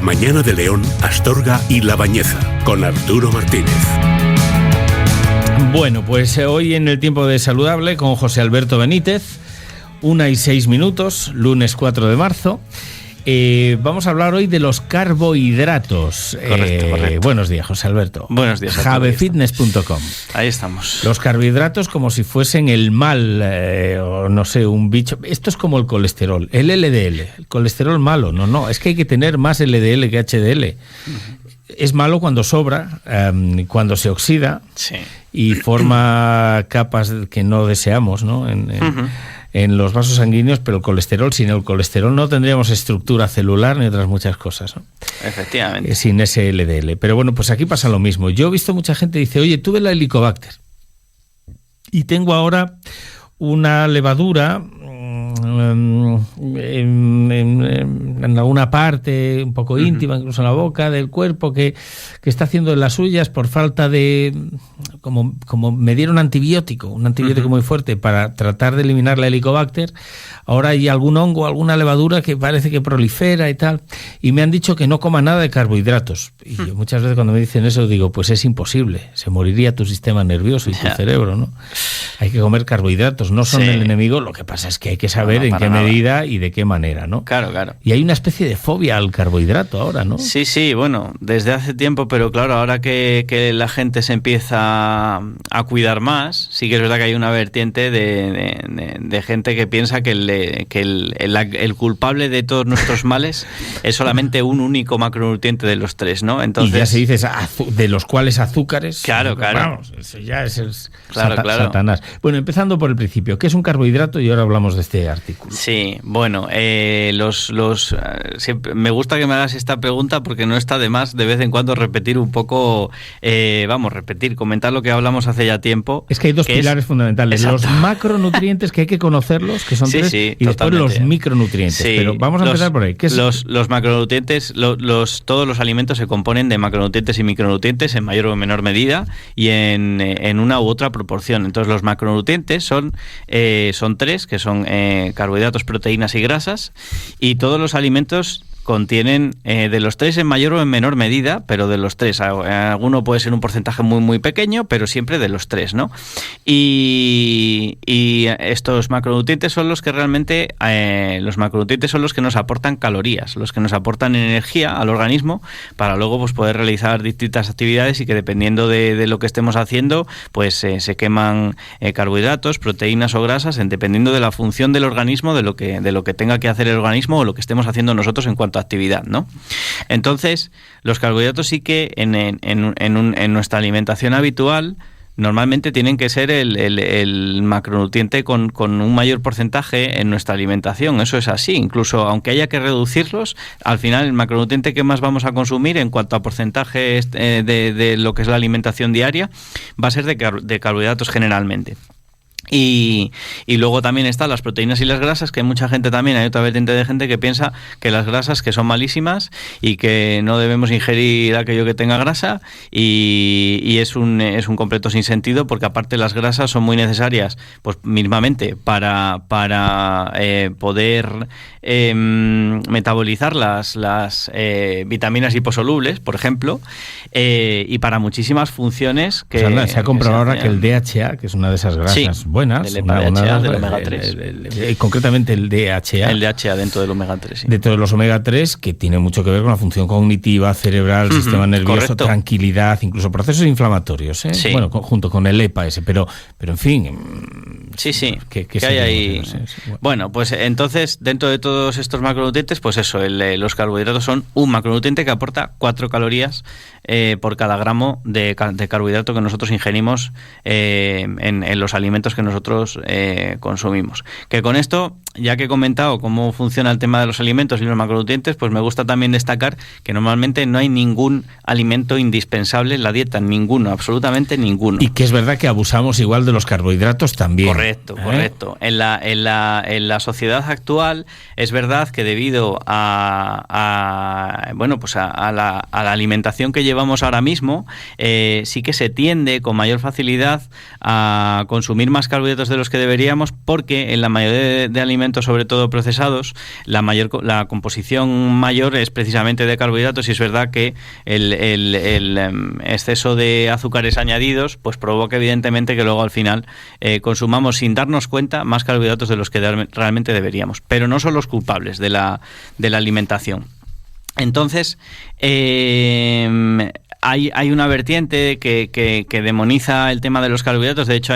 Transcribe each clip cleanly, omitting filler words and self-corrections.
Mañana de León, Astorga y La Bañeza, con Arturo Martínez. Bueno, pues hoy en el Tiempo de Saludable con José Alberto Benítez, 1:06, lunes 4 de marzo. Vamos a hablar hoy de los carbohidratos. Correcto. Buenos días, José Alberto. Buenos días. Javefitness.com. Ahí estamos. Los carbohidratos como si fuesen el mal, o no sé, un bicho. Esto es como el colesterol, el LDL, el colesterol malo. No, es que hay que tener más LDL que HDL. Es malo cuando sobra, cuando se oxida, sí, y forma capas que no deseamos, ¿no? En los vasos sanguíneos, pero el colesterol, sin el colesterol no tendríamos estructura celular ni otras muchas cosas, ¿no? Efectivamente. Sin ese LDL. Pero bueno, pues aquí pasa lo mismo. Yo he visto mucha gente que dice, oye, tuve la Helicobacter y tengo ahora una levadura en alguna parte un poco íntima, incluso en la boca del cuerpo, que está haciendo las suyas por falta de... Como me dieron un antibiótico muy fuerte para tratar de eliminar la Helicobacter. Ahora hay algún hongo, alguna levadura que parece que prolifera y tal, y me han dicho que no coma nada de carbohidratos. Y yo muchas veces cuando me dicen eso digo, pues es imposible, se moriría tu sistema nervioso y tu cerebro, ¿no? Hay que comer carbohidratos, no son el enemigo, lo que pasa es que hay que saber en qué medida y de qué manera, ¿no? Claro. Y hay una especie de fobia al carbohidrato ahora, ¿no? Sí, bueno, desde hace tiempo, pero claro, ahora que la gente se empieza a cuidar más, sí que es verdad que hay una vertiente de gente que piensa que el culpable de todos nuestros males es solamente un único macronutriente de los tres, ¿no? Entonces, y ya se dice de los cuales azúcares... Claro. Vamos, eso ya es el claro. Satanás. Bueno, empezando por el principio, ¿qué es un carbohidrato? Y ahora hablamos de este artículo. Sí, bueno, siempre me gusta que me hagas esta pregunta porque no está de más de vez en cuando repetir un poco, comentar lo que hablamos hace ya tiempo. Es que hay dos pilares fundamentales. Exacto. Los macronutrientes, que hay que conocerlos, que son tres, y después los micronutrientes. Sí, pero vamos a empezar por ahí. ¿Qué es? Los macronutrientes, todos los alimentos se componen de macronutrientes y micronutrientes en mayor o menor medida y en una u otra proporción. Entonces los macronutrientes son tres, que son carbohidratos, proteínas y grasas, y todos los alimentos contienen de los tres en mayor o en menor medida, pero de los tres. Alguno puede ser un porcentaje muy muy pequeño, pero siempre de los tres, ¿no? Y estos macronutrientes son los que realmente los macronutrientes son los que nos aportan calorías, los que nos aportan energía al organismo para luego pues poder realizar distintas actividades y que dependiendo de lo que estemos haciendo, pues se queman carbohidratos, proteínas o grasas, dependiendo de la función del organismo, de lo que tenga que hacer el organismo o lo que estemos haciendo nosotros en cuanto a actividad, ¿no? Entonces, los carbohidratos sí que en nuestra alimentación habitual normalmente tienen que ser el macronutriente con un mayor porcentaje en nuestra alimentación. Eso es así. Incluso aunque haya que reducirlos, al final el macronutriente que más vamos a consumir en cuanto a porcentaje de lo que es la alimentación diaria va a ser de carbohidratos generalmente. Y luego también están las proteínas y las grasas, que hay mucha gente también, hay otra vertiente de gente que piensa que las grasas que son malísimas y que no debemos ingerir aquello que tenga grasa y es un completo sinsentido, porque aparte las grasas son muy necesarias pues mismamente para poder metabolizar las vitaminas liposolubles, por ejemplo, y para muchísimas funciones que... O sea, se ha comprobado ahora que el DHA, que es una de esas grasas buenas, del DHA, del omega 3. Concretamente el DHA. El DHA dentro del omega 3, sí. Dentro de los omega 3, que tiene mucho que ver con la función cognitiva, cerebral, sistema nervioso, correcto. Tranquilidad, incluso procesos inflamatorios, ¿eh? Sí. Bueno, junto con el EPA ese, pero en fin... Sí. ¿Qué hay ahí? Sí. Bueno, pues entonces, dentro de todos estos macronutrientes, pues eso, los carbohidratos son un macronutriente que aporta 4 calorías por cada gramo de carbohidrato que nosotros ingerimos en los alimentos que nosotros consumimos. Que con esto, ya que he comentado cómo funciona el tema de los alimentos y los macronutrientes, pues me gusta también destacar que normalmente no hay ningún alimento indispensable en la dieta, ninguno, absolutamente ninguno. Y que es verdad que abusamos igual de los carbohidratos también. Correcto. En la sociedad actual es verdad que debido a la alimentación que llevamos ahora mismo, sí que se tiende con mayor facilidad a consumir más carbohidratos de los que deberíamos, porque en la mayoría de alimentos alimentos, sobre todo procesados, la composición mayor es precisamente de carbohidratos, y es verdad que el exceso de azúcares añadidos pues provoca evidentemente que luego al final consumamos sin darnos cuenta más carbohidratos de los que realmente deberíamos, pero no son los culpables de la alimentación. Entonces, hay una vertiente que demoniza el tema de los carbohidratos. De hecho,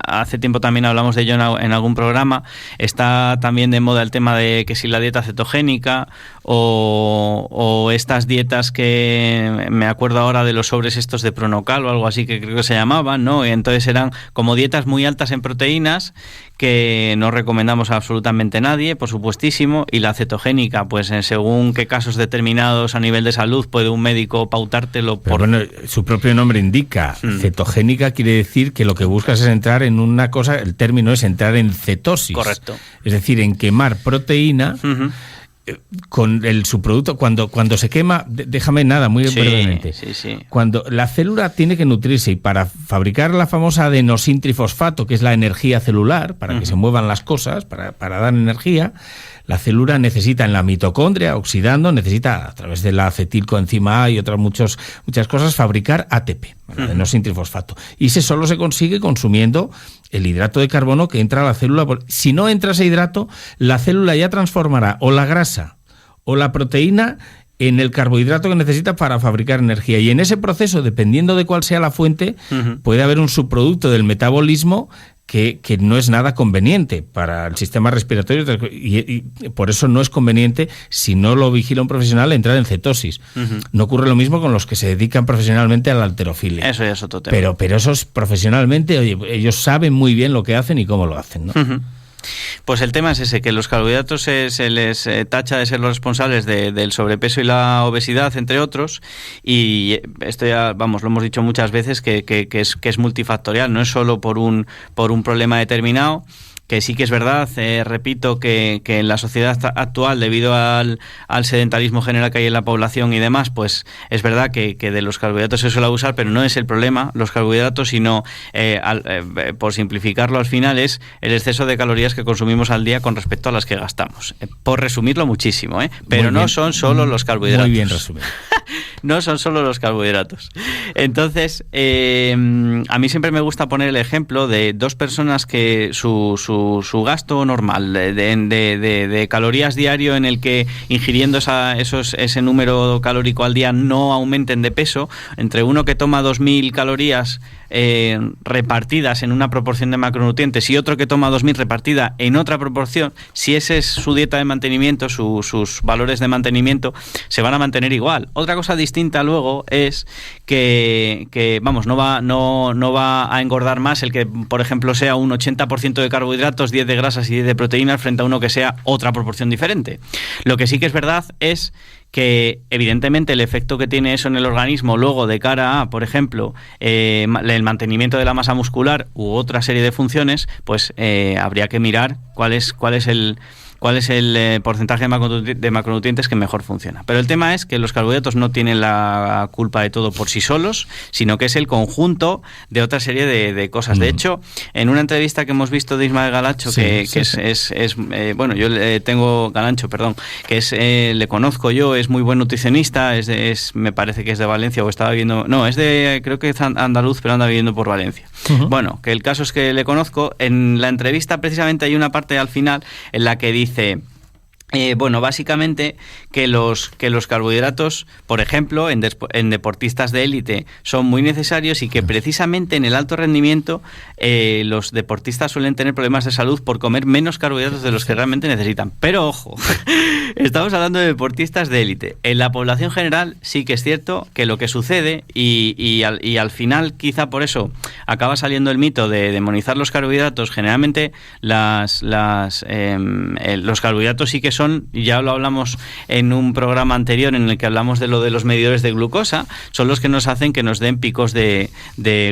hace tiempo también hablamos de ello en algún programa. Está también de moda el tema de que si la dieta cetogénica o estas dietas que me acuerdo ahora de los sobres estos de Pronocal o algo así que creo que se llamaban, ¿no? Y entonces eran como dietas muy altas en proteínas que no recomendamos a absolutamente nadie, por supuestísimo, y la cetogénica, pues según qué casos determinados a nivel de salud puede un médico pautártelo. Pero bueno, su propio nombre indica, cetogénica quiere decir que lo que buscas es entrar en una cosa, el término es entrar en cetosis. Correcto. Es decir, en quemar proteína con el subproducto. Cuando se quema, déjame muy brevemente. Sí. Cuando la célula tiene que nutrirse, y para fabricar la famosa adenosintrifosfato, que es la energía celular, para que se muevan las cosas, para dar energía, la célula necesita en la mitocondria, oxidando, necesita a través de la acetilcoenzima A y otras muchas cosas fabricar ATP, adenosintrifosfato. Y ese solo se consigue consumiendo el hidrato de carbono que entra a la célula. Si no entra ese hidrato, la célula ya transformará o la grasa o la proteína en el carbohidrato que necesita para fabricar energía. Y en ese proceso, dependiendo de cuál sea la fuente, puede haber un subproducto del metabolismo que no es nada conveniente para el sistema respiratorio, y por eso no es conveniente, si no lo vigila un profesional, entrar en cetosis. No ocurre lo mismo con los que se dedican profesionalmente a la halterofilia. Eso ya es otro tema. Pero esos profesionalmente, ellos saben muy bien lo que hacen y cómo lo hacen, ¿no? Pues el tema es ese, que los carbohidratos se les tacha de ser los responsables del sobrepeso y la obesidad, entre otros, y esto ya, lo hemos dicho muchas veces, que es multifactorial, no es solo por un problema determinado, que sí que es verdad, repito, que en la sociedad actual, debido al sedentarismo general que hay en la población y demás, pues es verdad que de los carbohidratos se suele abusar, pero no es el problema los carbohidratos, sino, por simplificarlo al final, es el exceso de calorías que consumimos al día con respecto a las que gastamos. Por resumirlo muchísimo, pero no son solo los carbohidratos. Muy bien resumido. No son solo los carbohidratos. Entonces, a mí siempre me gusta poner el ejemplo de dos personas que su gasto normal de calorías diario, en el que ingiriendo ese número calórico al día no aumenten de peso, entre uno que toma 2.000 calorías repartidas en una proporción de macronutrientes y otro que toma 2.000 repartida en otra proporción, si esa es su dieta de mantenimiento, sus valores de mantenimiento se van a mantener igual. Otra cosa distinta luego es que no va a engordar más el que, por ejemplo, sea un 80% de carbohidratos, 10 de grasas y 10 de proteínas, frente a uno que sea otra proporción diferente. Lo que sí que es verdad es que evidentemente el efecto que tiene eso en el organismo luego de cara a, por ejemplo, el mantenimiento de la masa muscular u otra serie de funciones, pues habría que mirar cuál es el porcentaje de macronutrientes que mejor funciona. Pero el tema es que los carbohidratos no tienen la culpa de todo por sí solos, sino que es el conjunto de otra serie de cosas. De hecho, en una entrevista que hemos visto de Ismael Galancho, bueno, yo tengo Galancho, perdón, le conozco yo, es muy buen nutricionista, me parece que es de Valencia, o estaba viviendo, no, creo que es andaluz, pero anda viviendo por Valencia. Bueno, que el caso es que le conozco. En la entrevista precisamente hay una parte al final en la que dice, básicamente que los carbohidratos, por ejemplo, en deportistas de élite son muy necesarios, y que precisamente en el alto rendimiento los deportistas suelen tener problemas de salud por comer menos carbohidratos de los que realmente necesitan. Pero ojo, estamos hablando de deportistas de élite. En la población general sí que es cierto que lo que sucede, y al final quizá por eso acaba saliendo el mito de demonizar los carbohidratos, generalmente los carbohidratos sí que son, y ya lo hablamos en un programa anterior en el que hablamos de lo de los medidores de glucosa, son los que nos hacen que nos den picos de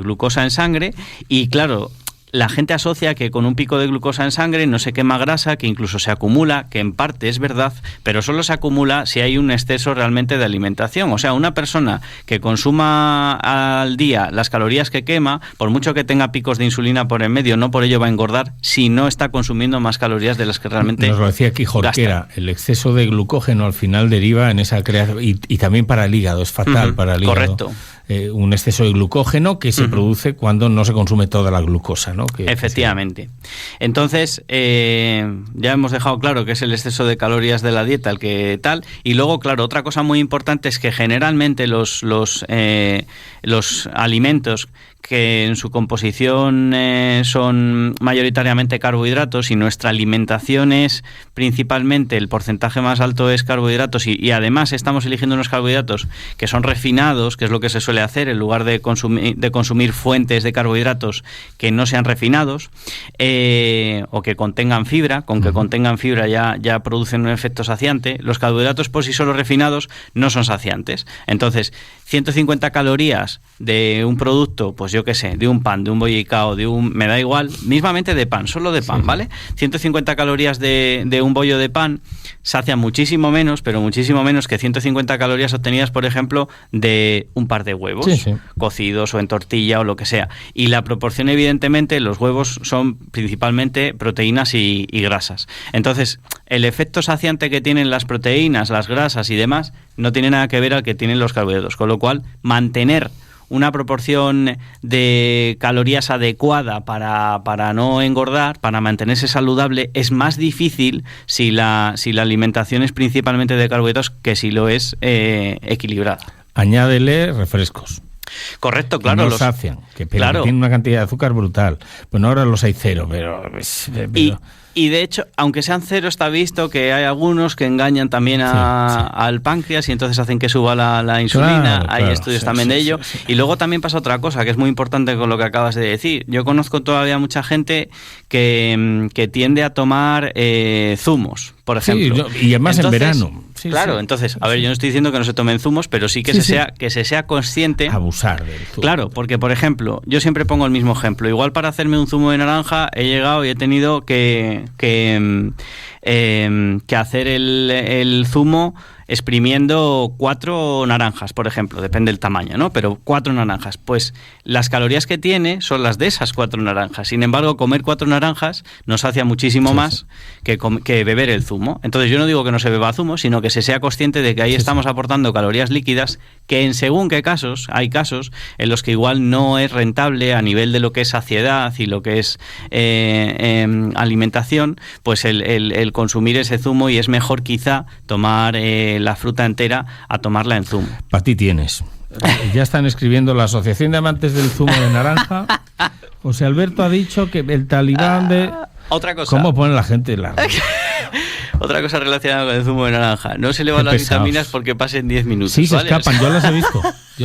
glucosa en sangre. Y claro, la gente asocia que con un pico de glucosa en sangre no se quema grasa, que incluso se acumula, que en parte es verdad, pero solo se acumula si hay un exceso realmente de alimentación. O sea, una persona que consuma al día las calorías que quema, por mucho que tenga picos de insulina por en medio, no por ello va a engordar si no está consumiendo más calorías de las que realmente nos lo decía aquí Jorquera, el exceso de glucógeno al final deriva en esa creación, y también para el hígado, es fatal para el hígado. Correcto. Un exceso de glucógeno que se produce cuando no se consume toda la glucosa, ¿no? Efectivamente. Entonces, ya hemos dejado claro que es el exceso de calorías de la dieta el que tal. Y luego, claro, otra cosa muy importante es que generalmente los alimentos que en su composición son mayoritariamente carbohidratos, y nuestra alimentación es principalmente, el porcentaje más alto es carbohidratos, y además estamos eligiendo unos carbohidratos que son refinados, que es lo que se suele hacer, en lugar de consumir fuentes de carbohidratos que no sean refinados, o que contengan fibra. Con que contengan fibra ya producen un efecto saciante. Los carbohidratos por sí solos refinados no son saciantes. Entonces, 150 calorías de un producto, pues yo qué sé, de un pan, de un bollicao, me da igual, mismamente de pan, solo de pan, ¿vale? 150 calorías de un bollo de pan sacia muchísimo menos, pero muchísimo menos que 150 calorías obtenidas, por ejemplo, de un par de huevos, cocidos o en tortilla o lo que sea. Y la proporción, evidentemente, los huevos son principalmente proteínas y grasas. Entonces, el efecto saciante que tienen las proteínas, las grasas y demás, no tiene nada que ver al que tienen los carbohidratos, con lo cual mantener una proporción de calorías adecuada para no engordar, para mantenerse saludable, es más difícil si la alimentación es principalmente de carbohidratos que si lo es equilibrada. Añádele refrescos. Correcto, claro. No los sacian, que tienen una cantidad de azúcar brutal. Bueno, ahora los hay cero, pero... Y de hecho, aunque sean cero, está visto que hay algunos que engañan también al páncreas, y entonces hacen que suba la insulina. Hay estudios también de ello. Y luego también pasa otra cosa que es muy importante con lo que acabas de decir. Yo conozco todavía mucha gente que tiende a tomar zumos, por ejemplo. Y además entonces, en verano. Entonces, a ver, yo no estoy diciendo que no se tomen zumos, pero sí que se sea consciente. Abusar del zumo. Claro, porque, por ejemplo, yo siempre pongo el mismo ejemplo. Igual para hacerme un zumo de naranja he llegado y he tenido que hacer el zumo exprimiendo 4 naranjas, por ejemplo, depende del tamaño, ¿no? Pero 4 naranjas, pues las calorías que tiene son las de esas 4 naranjas. Sin embargo, comer 4 naranjas nos sacia muchísimo más que beber el zumo. Entonces yo no digo que no se beba zumo, sino que se sea consciente de que ahí estamos aportando calorías líquidas que en según qué casos, hay casos en los que igual no es rentable a nivel de lo que es saciedad y lo que es alimentación, pues el consumir ese zumo, y es mejor quizá tomar la fruta entera a tomarla en zumo. Para ti tienes. Ya están escribiendo la Asociación de Amantes del Zumo de Naranja. José Alberto ha dicho que el talibán de... Otra cosa. ¿Cómo pone la gente la... Otra cosa relacionada con el zumo de naranja. No se le van las vitaminas porque pasen 10 minutos. Sí, se escapan. Yo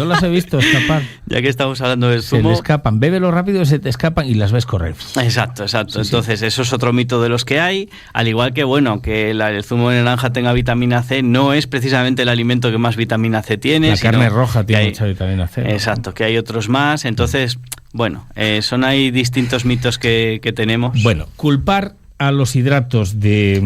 las he visto escapar. Ya que estamos hablando del zumo... Se le escapan. Bébelo rápido, se te escapan y las ves correr. Exacto. Entonces, eso es otro mito de los que hay. Al igual que, que el zumo de naranja tenga vitamina C, no es precisamente el alimento que más vitamina C tiene. La carne roja tiene mucha vitamina C. Exacto, que hay otros más. Entonces, son ahí distintos mitos que tenemos. Bueno, culpar a los hidratos de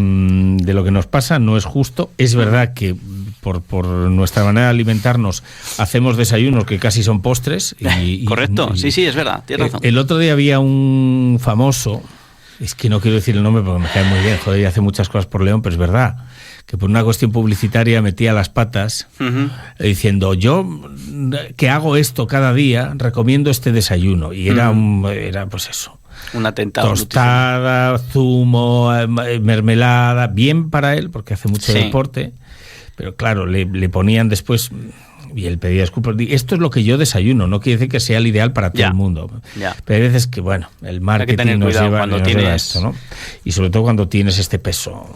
lo que nos pasa no es justo. Es verdad que por nuestra manera de alimentarnos hacemos desayunos que casi son postres. Correcto, sí, es verdad, tienes razón. El otro día había un famoso, es que no quiero decir el nombre porque me cae muy bien, y hace muchas cosas por León, pero es verdad, que por una cuestión publicitaria metía las patas diciendo, yo que hago esto cada día, recomiendo este desayuno. Y era pues eso. Un atentado. Tostada, zumo, mermelada, bien para él, porque hace mucho deporte, pero claro, le ponían después, y él pedía disculpas. Esto es lo que yo desayuno, no quiere decir que sea el ideal para todo el mundo. Pero hay veces que, el marketing nos lleva cuando tienes esto, ¿no? Y sobre todo cuando tienes este peso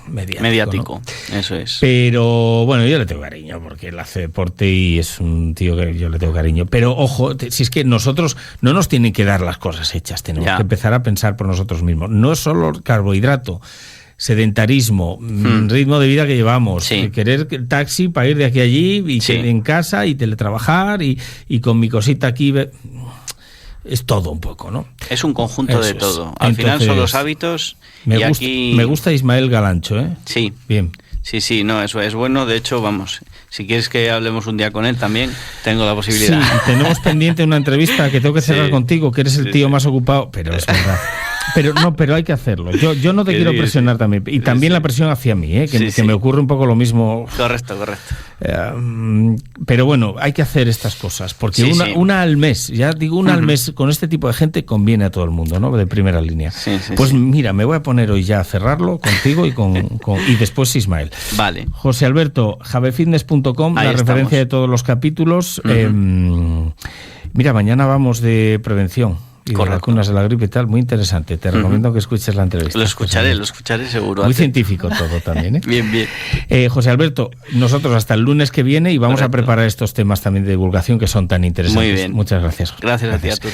mediático, ¿no? Eso es. Pero yo le tengo cariño, porque él hace deporte y es un tío que yo le tengo cariño. Pero ojo, si es que nosotros no nos tienen que dar las cosas hechas, tenemos que empezar a pensar por nosotros mismos. No es solo carbohidrato, sedentarismo, ritmo de vida que llevamos, querer el taxi para ir de aquí a allí y en casa y teletrabajar y con mi cosita aquí. es todo un poco, ¿no? Es un conjunto de todo. Al Entonces, final son los hábitos. Me gusta Ismael Galancho, ¿eh? Sí. Bien. Sí, no, eso es bueno. De hecho, vamos, si quieres que hablemos un día con él también, tengo la posibilidad. Sí, tenemos pendiente una entrevista que tengo que cerrar contigo, que eres el tío más ocupado, pero es verdad. Pero hay que hacerlo. Yo no te quiero presionar también. Y también la presión hacia mí, que me ocurre un poco lo mismo. Correcto. Pero bueno, hay que hacer estas cosas. Porque una al mes, ya digo, una al mes con este tipo de gente conviene a todo el mundo, ¿no? De primera línea. Pues mira, me voy a poner hoy ya a cerrarlo contigo y después Ismael. Vale. José Alberto, javefitness.com, la referencia de todos los capítulos. Mira, mañana vamos de prevención. Y de vacunas de la gripe y tal, muy interesante. Te recomiendo que escuches la entrevista. Lo escucharé seguro. Muy científico todo también, ¿eh? Bien. José Alberto, nosotros hasta el lunes que viene y vamos a preparar estos temas también de divulgación que son tan interesantes. Muy bien. Muchas gracias. Gracias a ti, Arturo.